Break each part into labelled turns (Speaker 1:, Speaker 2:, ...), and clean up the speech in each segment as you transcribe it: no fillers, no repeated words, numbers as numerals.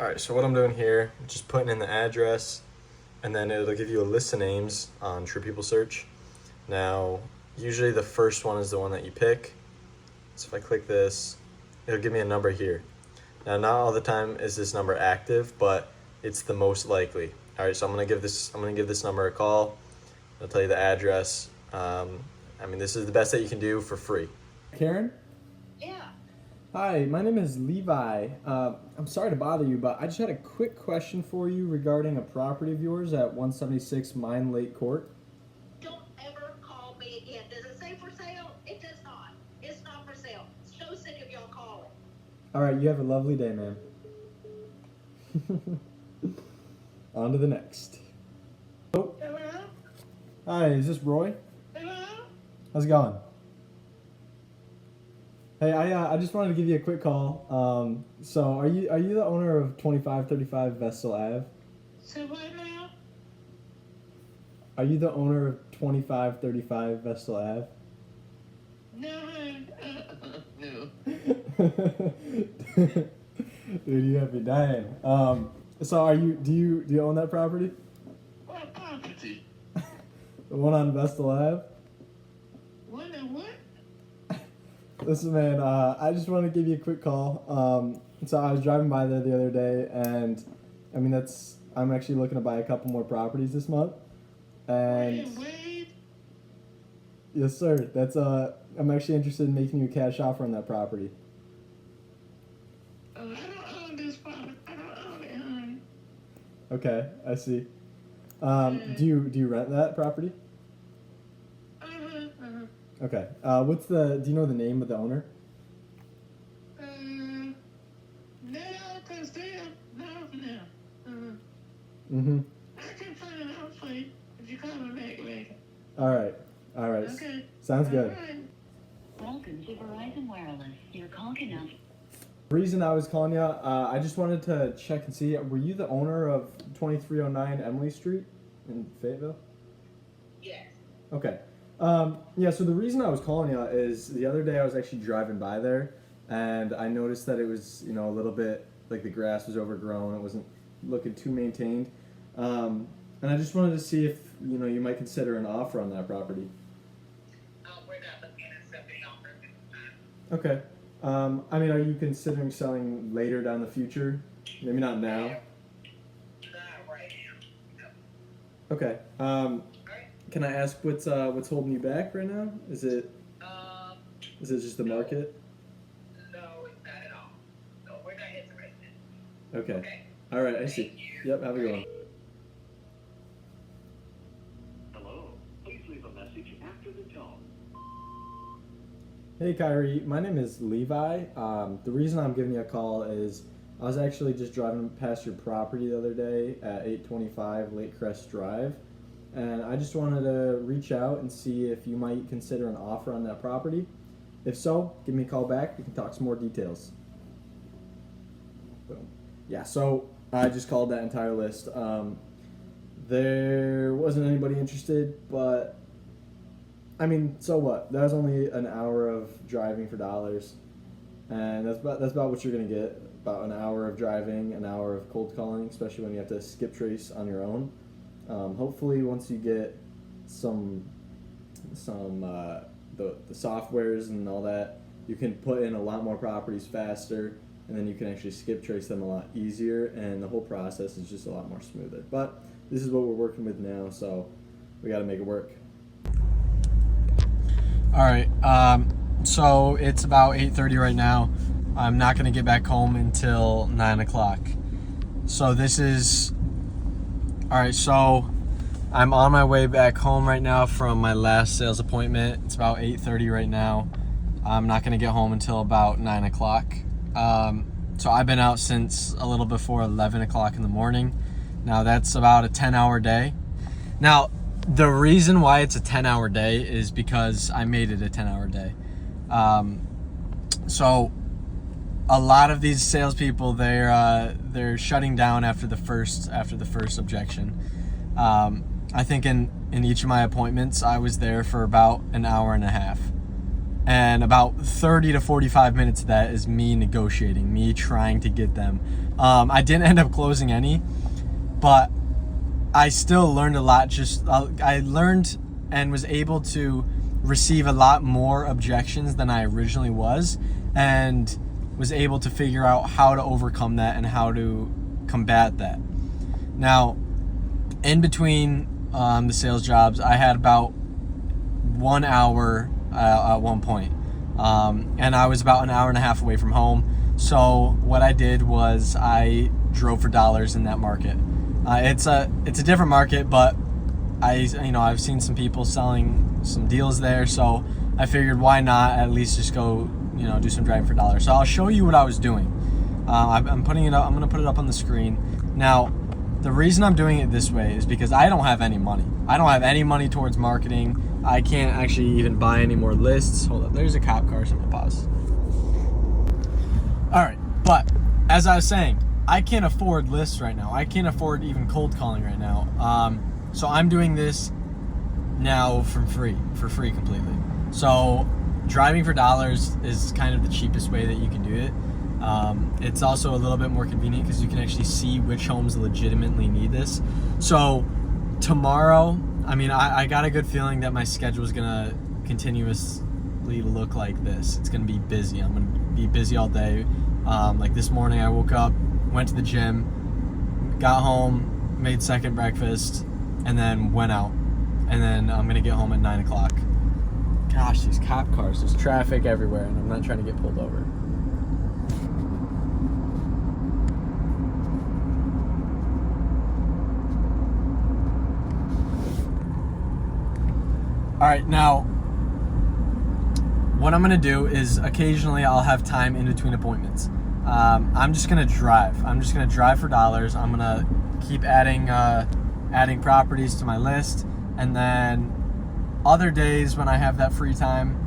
Speaker 1: All right, so what I'm doing here, just putting in the address, and then it'll give you a list of names on True People Search. Now, usually the first one is the one that you pick. So if I click this, it'll give me a number here. Now, not all the time is this number active, but it's the most likely. All right, so I'm gonna give this number a call. I'll tell you the address. This is the best that you can do for free.
Speaker 2: Karen?
Speaker 3: Yeah.
Speaker 2: Hi, my name is Levi. I'm sorry to bother you, but I just had a quick question for you regarding a property of yours at 176 Mine Lake Court.
Speaker 3: Don't ever call me again. Does it say for sale? It does not. It's not for sale. So sick of y'all calling.
Speaker 2: All right, you have a lovely day, ma'am. On to the next. Oh,
Speaker 3: Hello?
Speaker 2: hi, is this Roy?
Speaker 3: Hello?
Speaker 2: How's it going? Hey, I just wanted to give you a quick call. So are you the owner of 2535 Vestal Ave?
Speaker 3: So what now?
Speaker 2: Are you the owner of 2535 Vestal Ave?
Speaker 3: No. No.
Speaker 2: Dude, you have me dying. So do you own that property?
Speaker 3: What property?
Speaker 2: The one on Vestal Ave?
Speaker 3: What and what?
Speaker 2: Listen, man, I just want to give you a quick call. So I was driving by there the other day, and I'm actually looking to buy a couple more properties this month. And
Speaker 3: Wait.
Speaker 2: yes, sir. I'm actually interested in making you a cash offer on that property.
Speaker 3: Oh, I don't own this property. I don't own it, honey.
Speaker 2: Okay, I see. Do you rent that property? Okay. Do you know the name of the owner?
Speaker 3: No, because they're not now.
Speaker 2: Mm-hmm.
Speaker 3: I can find it out for you if you call me back later.
Speaker 2: All right.
Speaker 3: Okay.
Speaker 2: Sounds good.
Speaker 3: All right.
Speaker 4: Welcome to Verizon Wireless. Your call cannot.
Speaker 2: The reason I was calling you, I just wanted to check and see, were you the owner of 2309 Emily Street in Fayetteville?
Speaker 3: Yes.
Speaker 2: Okay. Yeah, so the reason I was calling you is the other day I was actually driving by there, and I noticed that it was, a little bit, like the grass was overgrown, it wasn't looking too maintained. And I just wanted to see if, you might consider an offer on that property.
Speaker 3: We're not looking at accepting offers.
Speaker 2: Okay. Are you considering selling later down the future? Maybe not now.
Speaker 3: Not right now. No.
Speaker 2: Okay. Can I ask what's holding you back right now? Is it just the market?
Speaker 3: No, it's not at all. No, we're not interested.
Speaker 2: Okay.
Speaker 3: Okay.
Speaker 2: All right, I see.
Speaker 3: Thank you.
Speaker 2: Yep, have a good one.
Speaker 5: Hello. Please leave a message after the tone.
Speaker 2: Hey Kyrie, my name is Levi. The reason I'm giving you a call is I was actually just driving past your property the other day at 825 Lake Crest Drive, and I just wanted to reach out and see if you might consider an offer on that property. If so, give me a call back. We can talk some more details. Boom. Yeah, so I just called that entire list. There wasn't anybody interested, but so what? That was only an hour of driving for dollars, and that's about what you're gonna get. About an hour of driving, an hour of cold calling, especially when you have to skip trace on your own. Hopefully, once you get some the softwares and all that, you can put in a lot more properties faster, and then you can actually skip trace them a lot easier, and the whole process is just a lot more smoother. But this is what we're working with now, so we got to make it work. All right, so it's about 8:30 right now. I'm not going to get back home until 9 o'clock. So so I'm on my way back home right now from my last sales appointment. It's about 8:30 right now. I'm not going to get home until about 9 o'clock. So I've been out since a little before 11 o'clock in the morning. Now that's about a 10-hour day. Now, the reason why it's a 10-hour day is because I made it a 10-hour day. So a lot of these salespeople, they're shutting down after the first objection. I think in each of my appointments, I was there for about an hour and a half, And about 30 to 45 minutes of that is me negotiating, me trying to get them. I didn't end up closing any, but I still learned a lot. I learned and was able to receive a lot more objections than I originally was, and was able to figure out how to overcome that and how to combat that. Now, in between the sales jobs, I had about 1 hour at one point, and I was about an hour and a half away from home. So what I did was I drove for dollars in that market. It's a different market, but I've seen some people selling some deals there, so I figured why not at least just go do some driving for dollars. So I'll show you what I was doing. I'm putting it up. I'm gonna put it up on the screen now. The reason I'm doing it this way is because I don't have any money. I don't have any money towards marketing. I can't actually even buy any more lists. Hold up, there's a cop car, so I'm gonna pause. All right, but as I was saying, I can't afford lists right now. I can't afford even cold calling right now. So I'm doing this now for free completely. So driving for dollars is kind of the cheapest way that you can do it. It's also a little bit more convenient because you can actually see which homes legitimately need this. So tomorrow, I got a good feeling that my schedule is gonna continuously look like this. It's gonna be busy. I'm gonna be busy all day. Like this morning, I woke up, went to the gym, got home, made second breakfast, and then went out. And then I'm gonna get home at 9 o'clock. Gosh, these cop cars, there's traffic everywhere, and I'm not trying to get pulled over. All right, now, what I'm gonna do is occasionally I'll have time in between appointments. I'm just gonna drive. I'm just gonna drive for dollars. I'm gonna keep adding properties to my list, and then other days when I have that free time,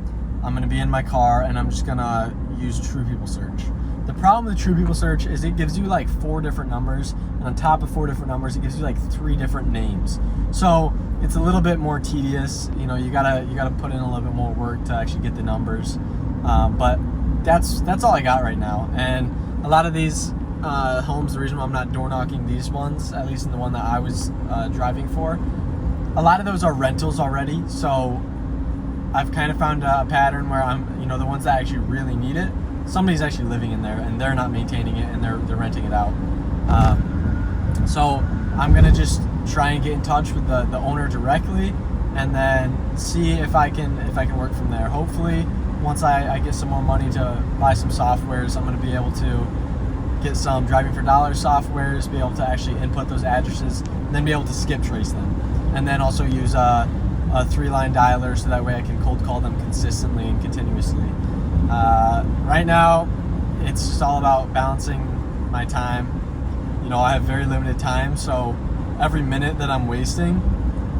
Speaker 2: I'm gonna be in my car and I'm just gonna use True People Search. The problem with True People Search is it gives you like 4 different numbers, and on top of 4 different numbers, it gives you like 3 different names. So it's a little bit more tedious. You gotta put in a little bit more work to actually get the numbers. But that's all I got right now. And a lot of these homes, the reason why I'm not door knocking these ones, at least in the one that I was driving for, a lot of those are rentals already. So I've kind of found a pattern where the ones that actually really need it, somebody's actually living in there and they're not maintaining it and they're renting it out. So I'm gonna just try and get in touch with the owner directly, and then see if I can work from there. Hopefully, once I get some more money to buy some softwares, I'm gonna be able to get some driving for dollars softwares, be able to actually input those addresses, and then be able to skip trace them, and then also use a 3-line dialer so that way I can cold call them consistently and continuously. Right now, it's just all about balancing my time. I have very limited time, so every minute that I'm wasting,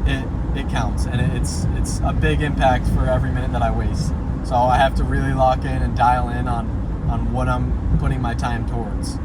Speaker 2: it counts, and it's a big impact for every minute that I waste. So I have to really lock in and dial in on what I'm putting my time towards.